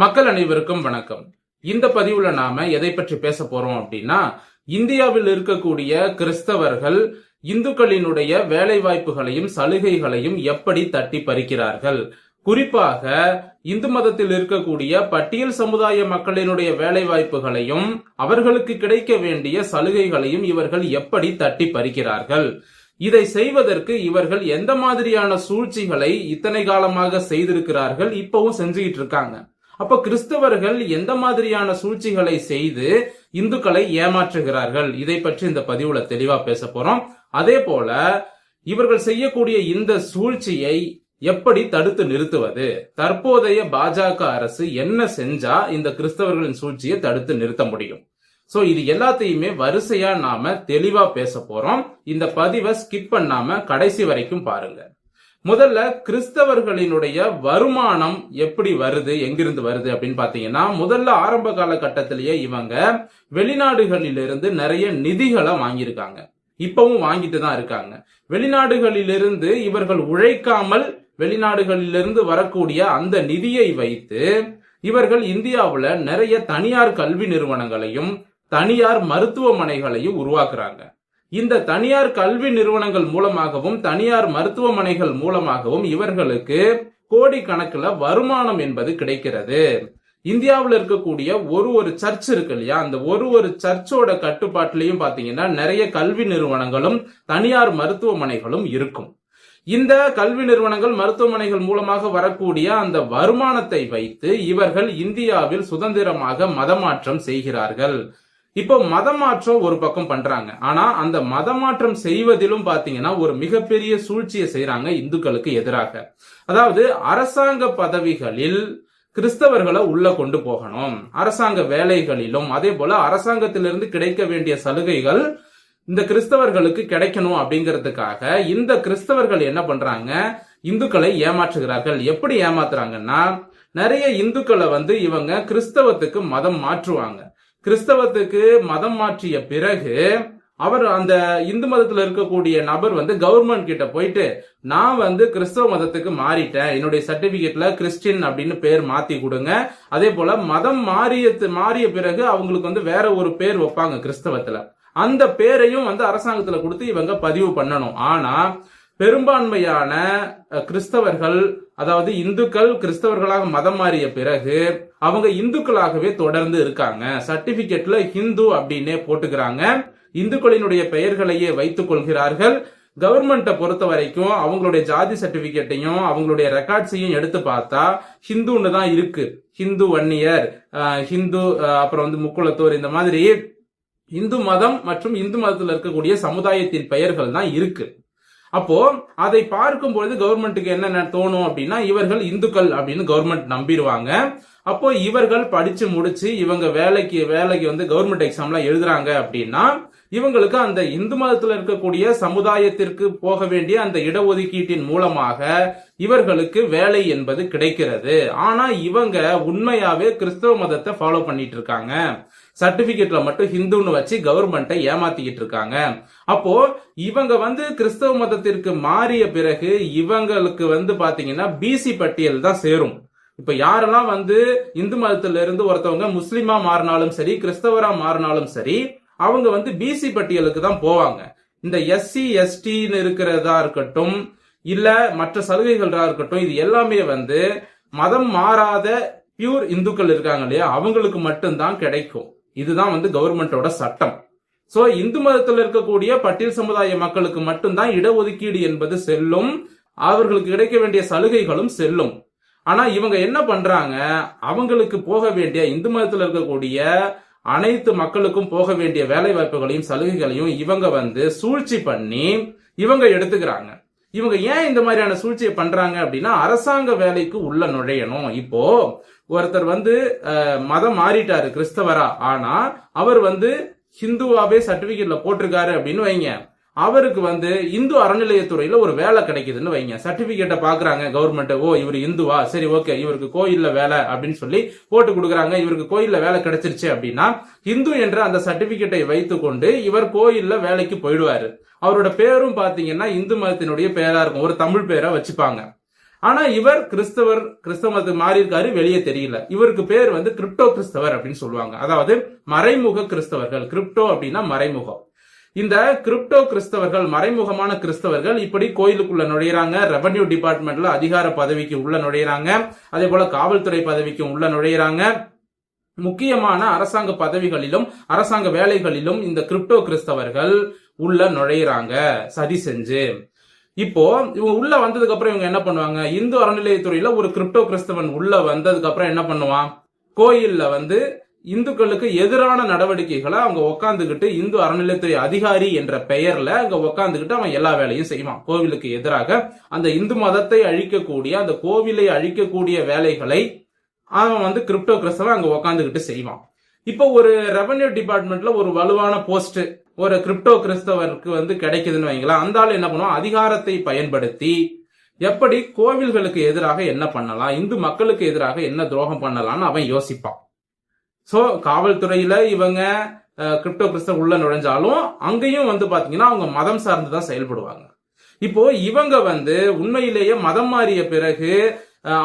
மக்கள் அனைவருக்கும் வணக்கம். இந்த பதிவுல நாம எதை பற்றி பேச போறோம் அப்படின்னா, இந்தியாவில் இருக்கக்கூடிய கிறிஸ்தவர்கள் இந்துக்களினுடைய வேலை வாய்ப்புகளையும் சலுகைகளையும் எப்படி தட்டி பறிக்கிறார்கள், குறிப்பாக இந்து மதத்தில் இருக்கக்கூடிய பட்டியல் சமுதாய மக்களினுடைய வேலை வாய்ப்புகளையும் அவர்களுக்கு கிடைக்க வேண்டிய சலுகைகளையும் இவர்கள் எப்படி தட்டி பறிக்கிறார்கள், இதை செய்வதற்கு இவர்கள் எந்த மாதிரியான சூழ்ச்சிகளை இத்தனை காலமாக செய்திருக்கிறார்கள், இப்பவும் செஞ்சுக்கிட்டு இருக்காங்க. அப்ப கிறிஸ்தவர்கள் எந்த மாதிரியான சூழ்ச்சிகளை செய்து இந்துக்களை ஏமாற்றுகிறார்கள், இதை பற்றி இந்த பதிவுல தெளிவா பேச போறோம். அதே போல இவர்கள் செய்யக்கூடிய இந்த சூழ்ச்சியை எப்படி தடுத்து நிறுத்துவது, தற்போதைய பாஜக அரசு என்ன செஞ்சா இந்த கிறிஸ்தவர்களின் சூழ்ச்சியை தடுத்து நிறுத்த முடியும், சோ இது எல்லாத்தையுமே வரிசையா நாம தெளிவா பேச போறோம். இந்த பதிவை ஸ்கிப் பண்ணாம கடைசி வரைக்கும் பாருங்க. முதல்ல கிறிஸ்தவர்களினுடைய வருமானம் எப்படி வருது, எங்கிருந்து வருது அப்படின்னு பாத்தீங்கன்னா, முதல்ல ஆரம்ப காலகட்டத்திலேயே இவங்க வெளிநாடுகளிலிருந்து நிறைய நிதிகளை வாங்கியிருக்காங்க, இப்பவும் வாங்கிட்டு தான் இருக்காங்க. வெளிநாடுகளிலிருந்து இவர்கள் உழைக்காமல் வெளிநாடுகளிலிருந்து வரக்கூடிய அந்த நிதியை வைத்து இவர்கள் இந்தியாவுல நிறைய தனியார் கல்வி நிறுவனங்களையும் தனியார் மருத்துவமனைகளையும் உருவாக்குறாங்க. இந்த தனியார் கல்வி நிறுவனங்கள் மூலமாகவும் தனியார் மருத்துவமனைகள் மூலமாகவும் இவர்களுக்கு கோடிக்கணக்கில் வருமானம் என்பது கிடைக்கிறது. இந்தியாவில் இருக்கக்கூடிய ஒரு சர்ச் இருக்கு இல்லையா, அந்த ஒரு சர்ச்சோட கட்டுப்பாட்டிலையும் பாத்தீங்கன்னா நிறைய கல்வி நிறுவனங்களும் தனியார் மருத்துவமனைகளும் இருக்கும். இந்த கல்வி நிறுவனங்கள் மருத்துவமனைகள் மூலமாக வரக்கூடிய அந்த வருமானத்தை வைத்து இவர்கள் இந்தியாவில் சுதந்திரமாக மதமாற்றம் செய்கிறார்கள். இப்போ மதமாற்றம் ஒரு பக்கம் பண்றாங்க, ஆனா அந்த மதமாற்றம் செய்வதிலும் பாத்தீங்கன்னா ஒரு மிகப்பெரிய சூழ்ச்சியை செய்யறாங்க இந்துக்களுக்கு எதிராக. அதாவது அரசாங்க பதவிகளில் கிறிஸ்தவர்களை உள்ள கொண்டு போகணும், அரசாங்க வேலைகளிலும் அதே போல அரசாங்கத்திலிருந்து கிடைக்க வேண்டிய சலுகைகள் இந்த கிறிஸ்தவர்களுக்கு கிடைக்கணும் அப்படிங்கிறதுக்காக இந்த கிறிஸ்தவர்கள் என்ன பண்றாங்க, இந்துக்களை ஏமாற்றுகிறார்கள். எப்படி ஏமாத்துறாங்கன்னா, நிறைய இந்துக்களை இவங்க கிறிஸ்தவத்துக்கு மதம் மாற்றுவாங்க. கிறிஸ்தவத்துக்கு மதம் மாற்றிய பிறகு அவர் அந்த இந்து மதத்துல இருக்கக்கூடிய நபர் கவர்மெண்ட் கிட்ட போயிட்டு, நான் கிறிஸ்தவ மதத்துக்கு மாறிட்டேன், என்னுடைய சர்டிபிகேட்ல கிறிஸ்டின் அப்படின்னு பேர் மாத்தி கொடுங்க. அதே போல மதம் மாறிய பிறகு அவங்களுக்கு வேற ஒரு பேர் வைப்பாங்க கிறிஸ்தவத்துல, அந்த பேரையும் அரசாங்கத்துல கொடுத்து இவங்க பதிவு பண்ணணும். ஆனா பெரும்பான்மையான கிறிஸ்தவர்கள், அதாவது இந்துக்கள் கிறிஸ்தவர்களாக மதம் மாறிய பிறகு அவங்க இந்துக்களாகவே தொடர்ந்து இருக்காங்க. சர்டிபிகேட்ல ஹிந்து அப்படின்னே போட்டுக்கிறாங்க, இந்துக்களினுடைய பெயர்களையே வைத்துக் கொள்கிறார்கள். கவர்மெண்ட்டை பொறுத்த வரைக்கும் அவங்களுடைய ஜாதி சர்டிபிகேட்டையும் அவங்களுடைய ரெக்கார்ட்ஸையும் எடுத்து பார்த்தா ஹிந்துன்னு தான் இருக்கு. ஹிந்து வன்னியர், ஹிந்து, அப்புறம் முக்குளத்தோர், இந்த மாதிரி இந்து மதம் மற்றும் இந்து மதத்தில் இருக்கக்கூடிய சமுதாயத்தின் பெயர்கள் தான் இருக்கு. அப்போ அதை பார்க்கும்போது கவர்மெண்ட்டுக்கு என்ன தோணும் அப்படின்னா, இவர்கள் இந்துக்கள் அப்படின்னு கவர்மெண்ட் நம்பிடுவாங்க. அப்போ இவர்கள் படிச்சு முடிச்சு இவங்க வேலைக்கு கவர்மெண்ட் எக்ஸாம்லாம் எழுதுறாங்க அப்படின்னா இவங்களுக்கு அந்த இந்து மதத்தில் இருக்கக்கூடிய சமுதாயத்திற்கு போக வேண்டிய அந்த இடஒதுக்கீட்டின் மூலமாக இவர்களுக்கு வேலை என்பது கிடைக்கிறது. ஆனா இவங்க உண்மையாவே கிறிஸ்தவ மதத்தை ஃபாலோ பண்ணிட்டு இருக்காங்க, சர்டிபிகேட்ல மட்டும் ஹிந்துன்னு வச்சு கவர்மெண்ட்டை ஏமாத்திக்கிட்டு இருக்காங்க. அப்போ இவங்க கிறிஸ்தவ மதத்திற்கு மாறிய பிறகு இவங்களுக்கு பாத்தீங்கன்னா பிசி பட்டியல் தான் சேரும். இப்ப யாரெல்லாம் இந்து மதத்தில இருந்து ஒருத்தவங்க முஸ்லிமா மாறினாலும் சரி, கிறிஸ்தவரா மாறினாலும் சரி, அவங்க பிசி பட்டியலுக்கு தான் போவாங்க. இந்த எஸ்சி எஸ்டின்னு இருக்கிறதா இருக்கட்டும், இல்ல மற்ற சலுகைகளா இருக்கட்டும், இது எல்லாமே மதம் மாறாத பியூர் இந்துக்கள் இருக்காங்க இல்லையா, அவங்களுக்கு மட்டும்தான் கிடைக்கும். இதுதான் கவர்மெண்டோட சட்டம். சோ இந்து மதத்தில் இருக்கக்கூடிய பட்டியல் சமுதாய மக்களுக்கு மட்டும்தான் இடஒதுக்கீடு என்பது செல்லும், அவர்களுக்கு கிடைக்க வேண்டிய சலுகைகளும் செல்லும். ஆனா இவங்க என்ன பண்றாங்க, அவங்களுக்கு போக வேண்டிய இந்து மதத்தில் இருக்கக்கூடிய அனைத்து மக்களுக்கும் போக வேண்டிய வேலை வாய்ப்புகளையும் சலுகைகளையும் இவங்க சூழ்ச்சி பண்ணி இவங்க எடுத்துக்கிறாங்க. இவங்க ஏன் இந்த மாதிரியான சூழ்ச்சியை பண்றாங்க அப்படின்னா, அரசாங்க வேலைக்கு உள்ள நுழையணும். இப்போ ஒருத்தர் மதம் மாறிட்டாரு கிறிஸ்தவரா, ஆனா அவர் ஹிந்துவாவே சர்டிபிகேட்ல போட்டிருக்காரு அப்படின்னு வைங்க, அவருக்கு இந்து அறநிலையத்துறையில ஒரு வேலை கிடைக்குதுன்னு வைங்க, சர்டிபிகேட்டை பாக்குறாங்க கவர்மெண்ட், ஓ இவர் இந்துவா, சரி ஓகே இவருக்கு கோயில்ல வேலை அப்படின்னு சொல்லி போட்டு கொடுக்குறாங்க. இவருக்கு கோயில்ல வேலை கிடைச்சிருச்சு அப்படின்னா இந்து என்ற அந்த சர்டிபிகேட்டை வைத்துக் கொண்டு இவர் கோயில்ல வேலைக்கு போயிடுவாரு. அவரோட பேரும் பாத்தீங்கன்னா இந்து மதத்தினுடைய பேரா இருக்கும், ஒரு தமிழ் பேரை வச்சுப்பாங்க. ஆனா இவர் கிறிஸ்தவ மதத்துக்கு மாறி இருக்காரு, வெளியே தெரியல. இவருக்கு பேர் வந்து கிரிப்டோ கிறிஸ்தவர் அப்படின்னு சொல்லுவாங்க. அதாவது மறைமுக கிறிஸ்தவர்கள். கிரிப்டோ அப்படின்னா மறைமுகம். இந்த கிரிப்டோ கிறிஸ்தவர்கள், மறைமுகமான கிறிஸ்தவர்கள் இப்படி கோயிலுக்குள்ள நுழையிறாங்க, ரெவன்யூ டிபார்ட்மெண்ட்ல அதிகார பதவிக்கு உள்ள நுழையிறாங்க, அதே போல காவல்துறை பதவிக்கு உள்ள நுழையிறாங்க, முக்கியமான அரசாங்க பதவிகளிலும் அரசாங்க வேலைகளிலும் இந்த கிரிப்டோ கிறிஸ்தவர்கள் உள்ள நுழையிறாங்க சதி செஞ்சு. இப்போ இவங்க உள்ள வந்ததுக்கு அப்புறம் இவங்க என்ன பண்ணுவாங்க, இந்து அறநிலையத்துறையில ஒரு கிரிப்டோ கிறிஸ்தவன் உள்ள வந்ததுக்கு அப்புறம் என்ன பண்ணுவான், கோயில்ல வந்து இந்துக்களுக்கு எதிரான நடவடிக்கைகளை அவங்க உட்காந்துக்கிட்டு இந்து அறநிலையத்துறை அதிகாரி என்ற பெயர்ல அங்க உட்காந்துக்கிட்டு அவன் எல்லா வேலையும் செய்வான். கோவிலுக்கு எதிராக அந்த இந்து மதத்தை அழிக்கக்கூடிய, அந்த கோவிலை அழிக்கக்கூடிய வேலைகளை அவன் வந்து கிரிப்டோ கிறிஸ்தவன் அங்க உட்காந்துக்கிட்டு செய்வான். இப்போ ஒரு ரெவன்யூ டிபார்ட்மெண்ட்ல ஒரு வலுவான போஸ்ட் ஒரு கிரிப்டோ கிறிஸ்தவருக்கு வந்து கிடைக்குதுன்னு வைங்களா, அந்த ஆள் என்ன பண்ணுவான், அதிகாரத்தை பயன்படுத்தி எப்படி கோவில்களுக்கு எதிராக என்ன பண்ணலாம், இந்து மக்களுக்கு எதிராக என்ன துரோகம் பண்ணலாம்னு அவன் யோசிப்பான். சோ காவல்துறையில இவங்க கிரிப்டோ கிறிஸ்தவ உள்ள நுழைஞ்சாலும் அங்கேயும் வந்து பாத்தீங்கன்னா அவங்க மதம் சார்ந்துதான் செயல்படுவாங்க. இப்போ இவங்க வந்து உண்மையிலேயே மதம் மாறிய பிறகு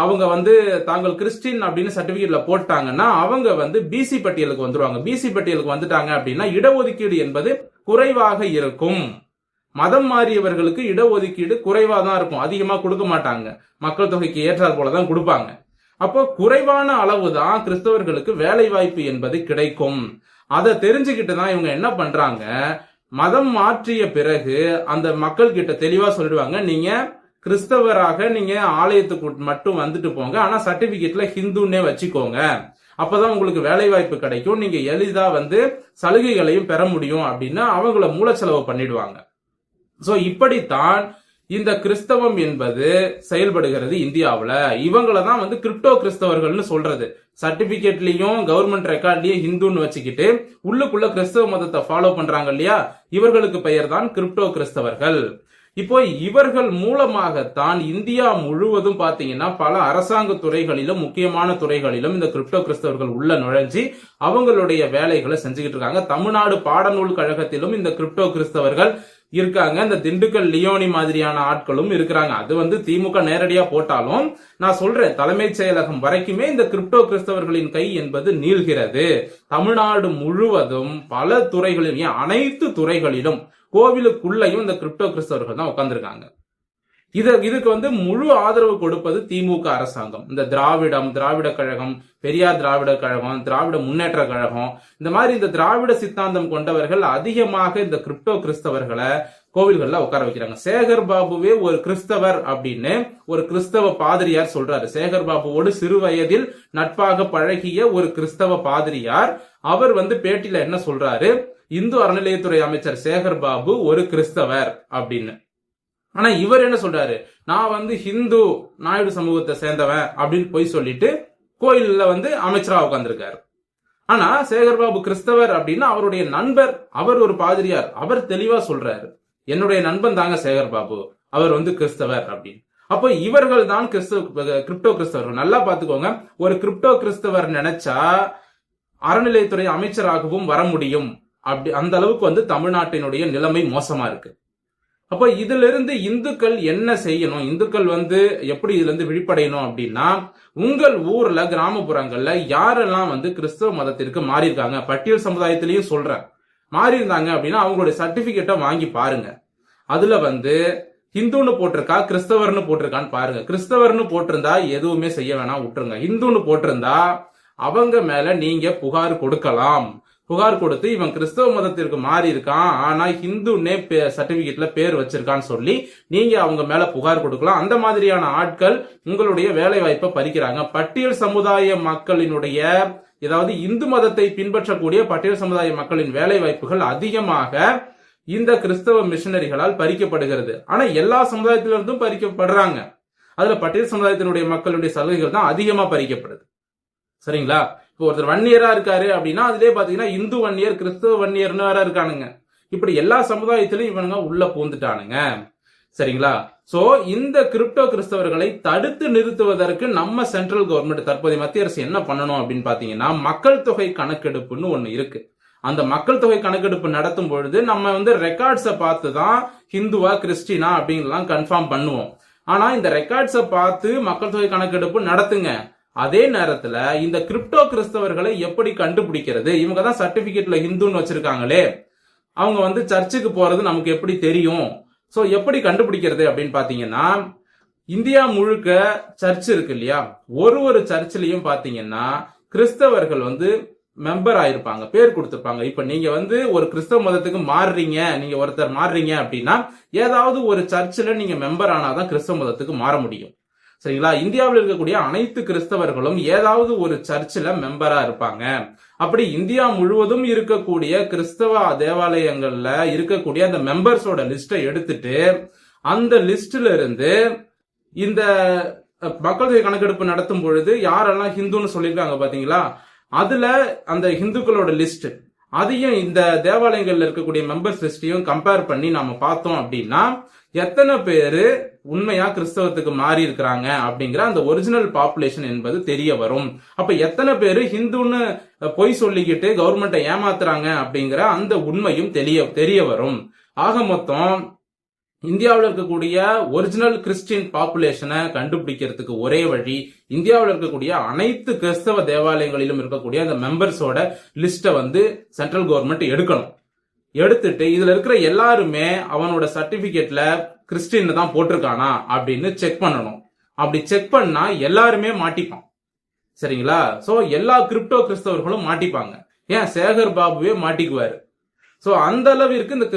அவங்க வந்து தாங்கள் கிறிஸ்டின் அப்படின்னு சர்டிபிகேட்ல போட்டாங்கன்னா அவங்க வந்து பிசி பட்டியலுக்கு வந்துருவாங்க. பிசி பட்டியலுக்கு வந்துட்டாங்க அப்படின்னா இடஒதுக்கீடு என்பது குறைவாக இருக்கும். மதம் மாறியவர்களுக்கு இடஒதுக்கீடு குறைவா தான் இருக்கும், அதிகமா கொடுக்க மாட்டாங்க, மக்கள் தொகைக்கு ஏற்றாற் போலதான் கொடுப்பாங்க. அப்போ குறைவான அளவு தான் கிறிஸ்தவர்களுக்கு வேலை வாய்ப்பு என்பது கிடைக்கும். அதை தெரிஞ்சுக்கிட்டு தான் இவங்க என்ன பண்றாங்க, மதம் மாற்றிய பிறகு அந்த மக்கள் கிட்ட தெளிவா சொல்லிடுவாங்க, நீங்க கிறிஸ்தவராக நீங்க ஆலயத்துக்கு மட்டும் வந்துட்டு போங்க, ஆனா சர்டிபிகேட்ல ஹிந்துன்னே வச்சுக்கோங்க, அப்பதான் உங்களுக்கு வேலை வாய்ப்பு கிடைக்கும், நீங்க எளிதா வந்து சலுகைகளையும் பெற முடியும் அப்படின்னு அவங்கள மூலச்செலவு பண்ணிடுவாங்க. சோ இப்படித்தான் இந்த கிறிஸ்தவம் என்பது செயல்படுகிறது இந்தியாவுல. இவங்கள தான் வந்து கிரிப்டோ கிறிஸ்தவர்கள்னு சொல்றது. சர்டிபிகேட்லயும் கவர்மெண்ட் ரெக்கார்ட்லயும் ஹிந்துன்னு வச்சுக்கிட்டு உள்ளுக்குள்ள கிறிஸ்தவ மதத்தை ஃபாலோ பண்றாங்க இல்லையா, இவர்களுக்கு பெயர் தான் கிரிப்டோ கிறிஸ்தவர்கள். இப்போ இவர்கள் மூலமாகத்தான் இந்தியா முழுவதும் பாத்தீங்கன்னா பல அரசாங்க துறைகளிலும் முக்கியமான துறைகளிலும் இந்த கிரிப்டோ கிறிஸ்தவர்கள் உள்ள நுழைஞ்சி அவங்களுடைய வேலைகளை செஞ்சுக்கிட்டு இருக்காங்க. தமிழ்நாடு பாடநூல் கழகத்திலும் இந்த கிரிப்டோ கிறிஸ்தவர்கள் இருக்காங்க. இந்த திண்டுக்கல் லியோனி மாதிரியான ஆட்களும் இருக்கிறாங்க. அது வந்து திமுக நேரடியா போட்டாலும் நான் சொல்றேன், தலைமைச் செயலகம் வரைக்குமே இந்த கிரிப்டோ கிறிஸ்தவர்களின் கை என்பது நீள்கிறது. தமிழ்நாடு முழுவதும் பல துறைகளிலும், அனைத்து துறைகளிலும் கோவிலுக்குள்ளையும் இந்த கிரிப்டோ கிறிஸ்தவர்கள் தான் உட்கார்ந்துருக்காங்க. இதுக்கு வந்து முழு ஆதரவு கொடுப்பது திமுக அரசாங்கம். இந்த திராவிட கழகம், பெரியார் திராவிட கழகம், திராவிட முன்னேற்ற கழகம், இந்த மாதிரி இந்த திராவிட சித்தாந்தம் கொண்டவர்கள் அதிகமாக இந்த கிரிப்டோ கிறிஸ்தவர்களை கோவில்கள்ல உட்கார வைக்கிறாங்க. சேகர் பாபுவே ஒரு கிறிஸ்தவர் அப்படின்னு ஒரு கிறிஸ்தவ பாதிரியார் சொல்றாரு. சேகர் பாபுவோடு சிறு வயதில் நட்பாக பழகிய ஒரு கிறிஸ்தவ பாதிரியார் அவர் வந்து பேட்டியில என்ன சொல்றாரு, இந்து அறநிலையத்துறை அமைச்சர் சேகர் பாபு ஒரு கிறிஸ்தவர் அப்படின்னு. ஆனா இவர் என்ன சொல்றாரு, நான் வந்து ஹிந்து நாயுடு சமூகத்தை சேர்ந்தவன் அப்படின்னு போய் சொல்லிட்டு கோயில்ல வந்து அமைச்சரா உட்கார்ந்திருக்காரு. ஆனா சேகர்பாபு கிறிஸ்தவர் அப்படின்னா அவருடைய நண்பர், அவர் ஒரு பாதிரியார், அவர் தெளிவா சொல்றாரு, என்னுடைய நண்பன் தாங்க சேகர்பாபு, அவர் வந்து கிறிஸ்தவர் அப்படின்னு. அப்போ இவர்கள் தான் கிரிப்டோ கிறிஸ்தவர்கள். நல்லா பாத்துக்கோங்க, ஒரு கிரிப்டோ கிறிஸ்தவர் நினைச்சா அறநிலையத்துறை அமைச்சராகவும் வர முடியும். அப்படி அந்த அளவுக்கு வந்து தமிழ்நாட்டினுடைய நிலைமை மோசமா இருக்கு. அப்ப இதுல இருந்து இந்துக்கள் என்ன செய்யணும், இந்துக்கள் வந்து எப்படி இதுல இருந்து விழிப்படையணும் அப்படின்னா, உங்கள் ஊர்ல கிராமப்புறங்கள்ல யாரெல்லாம் வந்து கிறிஸ்தவ மதத்திற்கு மாறி இருக்காங்க, பட்டியல் சமுதாயத்திலையும் சொல்றேன், மாறி இருந்தாங்க அப்படின்னா அவங்களுடைய சர்டிபிகேட்டை வாங்கி பாருங்க. அதுல வந்து ஹிந்துன்னு போட்டிருக்கா கிறிஸ்தவர்னு போட்டிருக்கான்னு பாருங்க. கிறிஸ்தவர்னு போட்டிருந்தா எதுவுமே செய்ய வேணாம், விட்டுருங்க. ஹிந்துன்னு போட்டிருந்தா அவங்க மேல நீங்க புகார் கொடுக்கலாம். புகார் கொடுத்து இவன் கிறிஸ்தவ மதத்திற்கு மாறி இருக்கான், ஆனா ஹிந்துன்னே சர்டிபிகேட்ல பேர் வச்சிருக்கான்னு சொல்லி நீங்க அவங்க மேல புகார் கொடுக்கலாம். அந்த மாதிரியான ஆட்கள் உங்களுடைய வேலை வாய்ப்பை பறிக்கிறாங்க. பட்டியல் சமுதாய மக்களினுடைய, ஏதாவது இந்து மதத்தை பின்பற்றக்கூடிய பட்டியல் சமுதாய மக்களின் வேலை வாய்ப்புகள் அதிகமாக இந்த கிறிஸ்தவ மிஷனரிகளால் பறிக்கப்படுகிறது. ஆனா எல்லா சமுதாயத்திலிருந்தும் பறிக்கப்படுறாங்க. அதுல பட்டியல் சமுதாயத்தினுடைய மக்களுடைய சலுகைகள் தான் அதிகமா பறிக்கப்படுது. சரிங்களா? இப்போ ஒருத்தர் வன்னியரா இருக்காரு அப்படின்னா அதுலயே பாத்தீங்கன்னா இந்து வன்னியர், கிறிஸ்தவ வன்னியர்னு வேற இருக்கானுங்க. இப்படி எல்லா சமுதாயத்திலும் இவனுங்க உள்ள பூந்துட்டானுங்க. சரிங்களா? சோ இந்த கிரிப்டோ கிறிஸ்தவர்களை தடுத்து நிறுத்துவதற்கு நம்ம சென்ட்ரல் கவர்மெண்ட், தற்போதைய மத்திய அரசு என்ன பண்ணணும் அப்படின்னு பாத்தீங்கன்னா, மக்கள் தொகை கணக்கெடுப்புன்னு ஒண்ணு இருக்கு. அந்த மக்கள் தொகை கணக்கெடுப்பு நடத்தும் பொழுது நம்ம வந்து ரெக்கார்ட்ஸை பார்த்து தான் ஹிந்துவா கிறிஸ்டினா அப்படின்லாம் கன்ஃபார்ம் பண்ணுவோம். ஆனா இந்த ரெக்கார்ட்ஸை பார்த்து மக்கள் தொகை கணக்கெடுப்பு நடத்துங்க. அதே நேரத்துல இந்த கிரிப்டோ கிறிஸ்தவர்களை எப்படி கண்டுபிடிக்கிறது? இவங்க தான் சர்டிபிகேட்ல ஹிந்துன்னு வச்சிருக்காங்களே, அவங்க வந்து சர்ச்சுக்கு போறது நமக்கு எப்படி தெரியும்? சோ எப்படி கண்டுபிடிக்கிறது அப்படின்னு பாத்தீங்கன்னா, இந்தியா முழுக்க சர்ச் இருக்கு இல்லையா, ஒரு சர்ச்சிலையும் பாத்தீங்கன்னா கிறிஸ்தவர்கள் வந்து மெம்பர் ஆயிருப்பாங்க, பேர் கொடுத்திருப்பாங்க. இப்ப நீங்க வந்து ஒரு கிறிஸ்தவ மதத்துக்கு மாறுறீங்க, நீங்க ஒருத்தர் மாறுறீங்க அப்படின்னா ஏதாவது ஒரு சர்ச்சில் நீங்க மெம்பர் ஆனாதான் கிறிஸ்தவ மதத்துக்கு மாற முடியும். சரிங்களா? இந்தியாவில் இருக்கக்கூடிய அனைத்து கிறிஸ்தவர்களும் ஏதாவது ஒரு சர்ச்சில் மெம்பரா இருப்பாங்க. அப்படி இந்தியா முழுவதும் இருக்கக்கூடிய கிறிஸ்தவ தேவாலயங்கள்ல இருக்கக்கூடிய அந்த மெம்பர்ஸோட லிஸ்டை எடுத்துட்டு அந்த லிஸ்ட்ல இருந்து இந்த மக்கள் தொகை கணக்கெடுப்பு நடத்தும் பொழுது யாரெல்லாம் ஹிந்துன்னு சொல்லியிருக்காங்க பாத்தீங்களா, அதுல அந்த ஹிந்துக்களோட லிஸ்ட் அதையும் இந்த தேவாலயங்கள்ல இருக்கக்கூடிய மெம்பர்ஸ் லிஸ்டையும் கம்பேர் பண்ணி நாம பார்த்தோம் அப்படின்னா எத்தனை பேரு உண்மையா கிறிஸ்தவத்துக்கு மாறி இருக்கிறாங்க அப்படிங்கிற அந்த ஒரிஜினல் பாப்புலேஷன் என்பது தெரிய வரும். அப்ப எத்தனை பேரு ஹிந்துன்னு பொய் சொல்லிக்கிட்டு கவர்மெண்ட்டை ஏமாத்துறாங்க அப்படிங்கிற அந்த உண்மையும் தெரிய வரும். ஆக மொத்தம் இந்தியாவில் இருக்கக்கூடிய ஒரிஜினல் கிறிஸ்டியன் பாப்புலேஷனை கண்டுபிடிக்கிறதுக்கு ஒரே வழி இந்தியாவில் இருக்கக்கூடிய அனைத்து கிறிஸ்தவ தேவாலயங்களிலும் இருக்கக்கூடிய அந்த மெம்பர்ஸோட லிஸ்ட வந்து சென்ட்ரல் கவர்மெண்ட் எடுக்கணும். எடுத்துட்டு இதுல இருக்கிற எல்லாருமே அவனோட சர்டிபிகேட்ல கிறிஸ்டின் தான் போட்டிருக்கானா அப்படின்னு செக் பண்ணணும். அப்படி செக் பண்ணா எல்லாருமே மாட்டிப்பான். சரிங்களா? சோ எல்லா கிரிப்டோ கிறிஸ்தவர்களும் மாட்டிப்பாங்க. ஏன் சேகர் பாபுவே மாட்டிக்குவாரு. சோ அந்த அளவிற்கு இந்த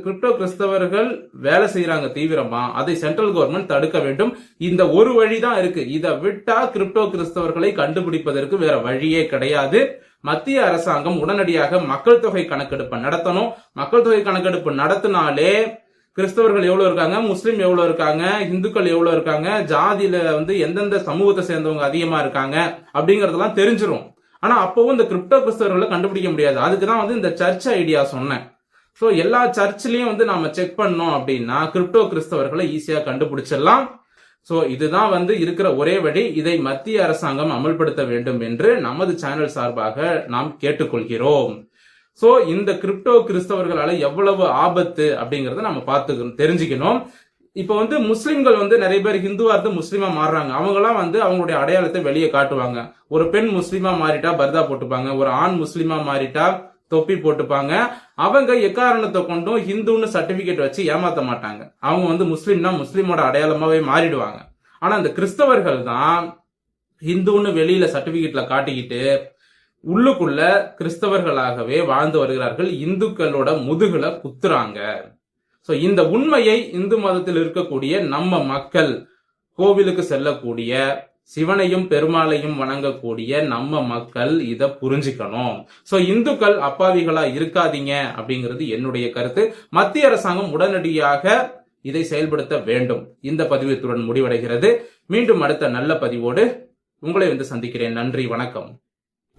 கிரிப்டோ கிறிஸ்தவர்கள் வேலை செய்யறாங்க தீவிரமா. அதை சென்ட்ரல் கவர்மெண்ட் தடுக்க வேண்டும். இந்த ஒரு வழிதான் இருக்கு. இதை விட்டா கிரிப்டோ கிறிஸ்தவர்களை கண்டுபிடிப்பதற்கு வேற வழியே கிடையாது. மத்திய அரசாங்கம் உடனடியாக மக்கள் தொகை கணக்கெடுப்பு நடத்தணும். மக்கள் தொகை கணக்கெடுப்பு நடத்தினாலே கிறிஸ்தவர்கள் எவ்வளவு இருக்காங்க, முஸ்லிம் எவ்வளவு இருக்காங்க, இந்துக்கள் எவ்வளவு இருக்காங்க, ஜாதியில வந்து எந்தெந்த சமூகத்தை சேர்ந்தவங்க அதிகமா இருக்காங்க அப்படிங்கறதெல்லாம் தெரிஞ்சிரும். ஆனா அப்பவும் இந்த கிரிப்டோ கிறிஸ்தவர்களை கண்டுபிடிக்க முடியாது. அதுக்குதான் வந்து இந்த சர்ச் ஐடியா சொன்னேன். சோ எல்லா சர்ச்லயும் வந்து நாம செக் பண்ணோம் அப்படின்னா கிரிப்டோ கிறிஸ்தவர்களை ஈஸியா கண்டுபிடிச்சிடலாம். சோ இதுதான் வந்து இருக்கிற ஒரே வழி. இதை மத்திய அரசாங்கம் அமல்படுத்த வேண்டும் என்று நமது சேனல் சார்பாக நாம் கேட்டுக்கொள்கிறோம். சோ இந்த கிரிப்டோ கிறிஸ்தவர்களால எவ்வளவு ஆபத்து அப்படிங்கறத நம்ம பார்த்து தெரிஞ்சுக்கணும். இப்ப வந்து முஸ்லிம்கள் வந்து நிறைய பேர் ஹிந்துவா இருந்து முஸ்லீமா மாறுறாங்க. அவங்க எல்லாம் வந்து அவங்களுடைய அடையாளத்தை வெளியே காட்டுவாங்க. ஒரு பெண் முஸ்லீமா மாறிட்டா பர்தா போட்டுப்பாங்க, ஒரு ஆண் முஸ்லீமா மாறிட்டா தொப்பி போட்டுப்பாங்க. அவங்க எக்காரணத்தை கொண்டும் ஹிந்துன்னு சர்டிபிகேட் வச்சு ஏமாத்த மாட்டாங்க. அவங்க வந்து முஸ்லீம்னா முஸ்லீமோட அடையாளமாவே மாறிடுவாங்க. ஆனா இந்த கிறிஸ்தவர்கள் தான் ஹிந்துன்னு வெளியில சர்டிபிகேட்ல காட்டிக்கிட்டு உள்ளுக்குள்ள கிறிஸ்தவர்களாகவே வாழ்ந்து வருகிறார்கள். இந்துக்களோட முதுகுல குத்துறாங்க. சோ இந்த உண்மையை இந்து மதத்தில் இருக்கக்கூடிய நம்ம மக்கள், கோவிலுக்கு செல்லக்கூடிய சிவனையும் பெருமாளையும் வணங்கக்கூடிய நம்ம மக்கள் இத புரிஞ்சுக்கணும். சோ இந்துக்கள் அப்பாவிகளா இருக்காதீங்க அப்படிங்கிறது என்னுடைய கருத்து. மத்திய அரசாங்கம் உடனடியாக இதை செயல்படுத்த வேண்டும். இந்த பதிவு இத்துடன் முடிவடைகிறது. மீண்டும் அடுத்த நல்ல பதிவோடு உங்களை வந்து சந்திக்கிறேன். நன்றி, வணக்கம்.